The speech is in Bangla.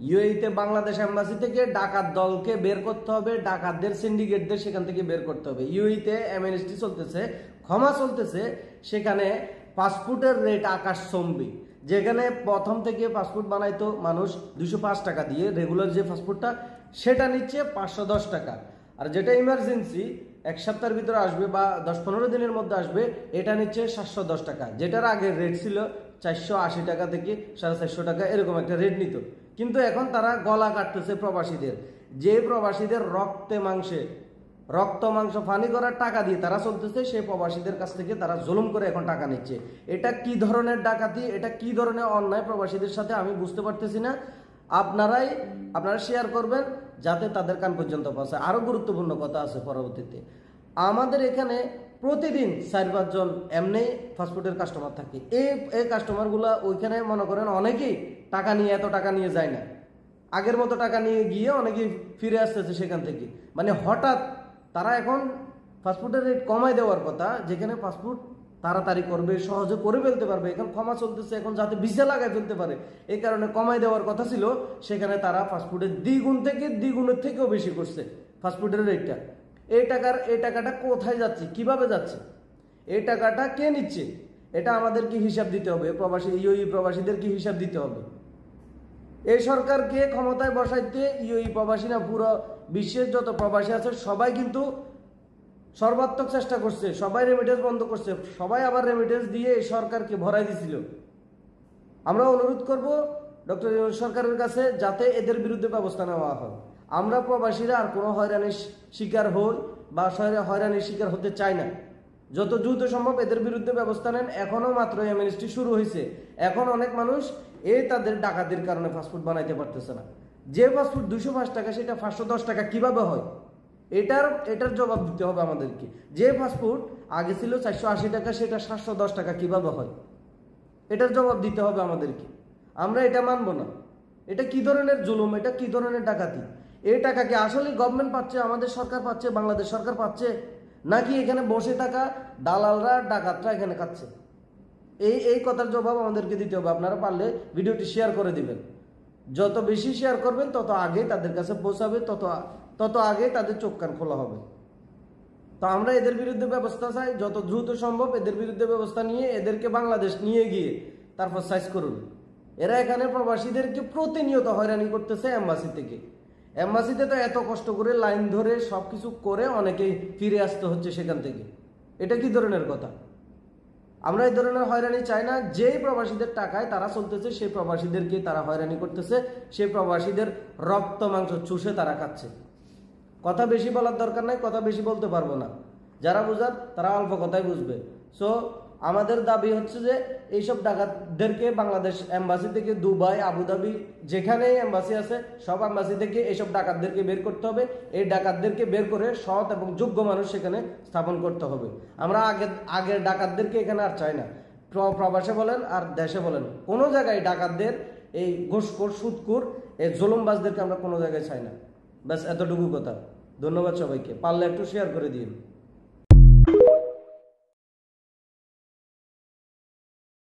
ইউএইতে বাংলাদেশ এম্বাসি থেকে ডাকাত দলকে বের করতে হবে, ডাকাতদের সিন্ডিকেটদের সেখান থেকে বের করতে হবে। ইউএইতে অ্যামনেস্টি চলতেছে, ক্ষমা চলতেছে, সেখানে পাসপোর্টের রেট আকাশচম্বী। যেখানে প্রথম থেকে পাসপোর্ট বানাইতো মানুষ 205 টাকা দিয়ে, রেগুলার যে পাসপোর্টটা সেটা নিচ্ছে 510 টাকা। আর যেটা ইমার্জেন্সি 1 সপ্তাহের ভিতরে আসবে বা 10-15 দিনের মধ্যে আসবে, এটা নিচ্ছে 710 টাকা। যেটার আগের রেট ছিল 480 টাকা থেকে 450 টাকা, এরকম একটা রেট নিত। কিন্তু এখন তারা গলা কাটতেছে প্রবাসীদের, যে প্রবাসীদের রক্ত মাংস ফানি করার টাকা দিয়ে তারা চলতেছে, সেই প্রবাসীদের কাছ থেকে তারা জুলুম করে এখন টাকা নিচ্ছে। এটা কি ধরনের ডাকাতি, এটা কি ধরনের অন্যায় প্রবাসীদের সাথে আমি বুঝতে পারতেছি না। আপনারা শেয়ার করবেন যাতে তাদের কান পর্যন্ত পৌঁছায়। আরো গুরুত্বপূর্ণ কথা আছে পরবর্তীতে। আমাদের এখানে প্রতিদিন 4-5 জন এমনি ফাস্টফুডের কাস্টমার থাকে। এই কাস্টমারগুলো ওইখানে মনে করেন অনেকেই টাকা নিয়ে এত টাকা নিয়ে যায় না, আগের মতো টাকা নিয়ে গিয়ে অনেকেই ফিরে আসতেছে সেখান থেকে। মানে হঠাৎ তারা এখন ফাস্টফুডের রেট কমাই দেওয়ার কথা, যেখানে ফাস্টফুড তাড়াতাড়ি করবে, সহজে করে ফেলতে পারবে, এখন ক্ষমা চলতেছে, এখন যাতে ভিসা লাগাই ফেলতে পারে, এই কারণে কমাই দেওয়ার কথা ছিল। সেখানে তারা ফাস্টফুডের দ্বিগুণের থেকেও বেশি করছে ফাস্টফুডের রেটটা। এই টাকাটা কোথায় যাচ্ছে, কিভাবে যাচ্ছে, এই টাকাটা কে নিচ্ছে, এটা আমাদেরকে হিসাব দিতে হবে। প্রবাসীদেরকে হিসাব দিতে হবে। এই সরকারকে ক্ষমতায় বসাইতে প্রবাসী না, পুরো বিশ্বের যত প্রবাসী আছে সবাই কিন্তু সর্বাত্মক চেষ্টা করছে, সবাই রেমিটেন্স বন্ধ করছে, সবাই আবার রেমিটেন্স দিয়ে এই সরকারকে ভরাই দিছিল। আমরা অনুরোধ করব ডক্টর সরকারের কাছে যাতে এদের বিরুদ্ধে ব্যবস্থা নেওয়া হয়। আমরা প্রবাসীরা আর কোনো হয়রানির শিকার হই বা হয়রানির শিকার হতে চাই না। যত দ্রুত সম্ভব এদের বিরুদ্ধে ব্যবস্থা নেন। এখনো মাত্র অ্যামনেস্টি শুরু হয়েছে, এখন অনেক মানুষ তাদের ডাকাতির কারণে ফাস্টফুড বানাইতে পারতেছে না। যে ফাস্টফুড 205 টাকা সেটা 510 টাকা কিভাবে হয়, এটার জবাব দিতে হবে আমাদেরকে। যে ফাস্টফুড আগে ছিল 480 টাকা সেটা 710 টাকা কিভাবে হয়, এটার জবাব দিতে হবে আমাদেরকে। আমরা এটা মানব না। এটা কি ধরনের জুলুম, এটা কি ধরনের ডাকাতি? এই টাকা কি আসলে গভর্নমেন্ট পাচ্ছে, আমাদের সরকার পাচ্ছে, বাংলাদেশ সরকার পাচ্ছে, নাকি এখানে বসে থাকা দালালরা ডাকাতরা এখানে খাচ্ছে? এই কথার জবাব আমাদেরকে দিতে হবে। আপনারা পারলে ভিডিওটি শেয়ার করে দিবেন। যত বেশি শেয়ার করবেন তত আগে তাদের কাছে পৌঁছাবে, তত আগে তাদের চোখ কান খোলা হবে। তো আমরা এদের বিরুদ্ধে ব্যবস্থা চাই, যত দ্রুত সম্ভব এদের বিরুদ্ধে ব্যবস্থা নিয়ে এদেরকে বাংলাদেশ নিয়ে গিয়ে তারপর সাইজ করুন। এরা এখানে প্রবাসীদেরকে প্রতিনিয়ত হয়রানি করতেছে এম্বাসি থেকে। এম্বাসিতে তো এত কষ্ট করে লাইন ধরে সবকিছু করে অনেকেই ফিরে আসতে হচ্ছে সেখান থেকে। এটা কি ধরনের কথা? আমরা এই ধরনের হয়রানি চাই না। যেই প্রবাসীদের টাকায় তারা চলতেছে সেই প্রবাসীদেরকে তারা হয়রানি করতেছে, সেই প্রবাসীদের রক্ত মাংস চুষে তারা খাচ্ছে। কথা বেশি বলার দরকার নাই, কথা বেশি বলতে পারবো না। যারা বুঝার তারা অল্প কথাই বুঝবে। সো আমাদের দাবি হচ্ছে যে এইসব ডাকাতদেরকে বাংলাদেশ এম্বাসি থেকে, দুবাই, আবুধাবি, যেখানেই এম্বাসি আছে সব এম্বাসি থেকে এইসব ডাকাতদেরকে বের করতে হবে। এই ডাকাতদেরকে বের করে সৎ এবং যোগ্য মানুষ সেখানে স্থাপন করতে হবে। আমরা আগের ডাকাতদেরকে এখানে আর চাই না। প্রবাসে বলেন আর দেশে বলেন, কোনো জায়গায় ডাকাতদের, এই ঘুষখোর, সুদখোর, এই জুলুমবাজদেরকে আমরা কোনো জায়গায় চাই না। ব্যাস এতটুকু কথা। ধন্যবাদ সবাইকে। পারলে একটু শেয়ার করে দিন।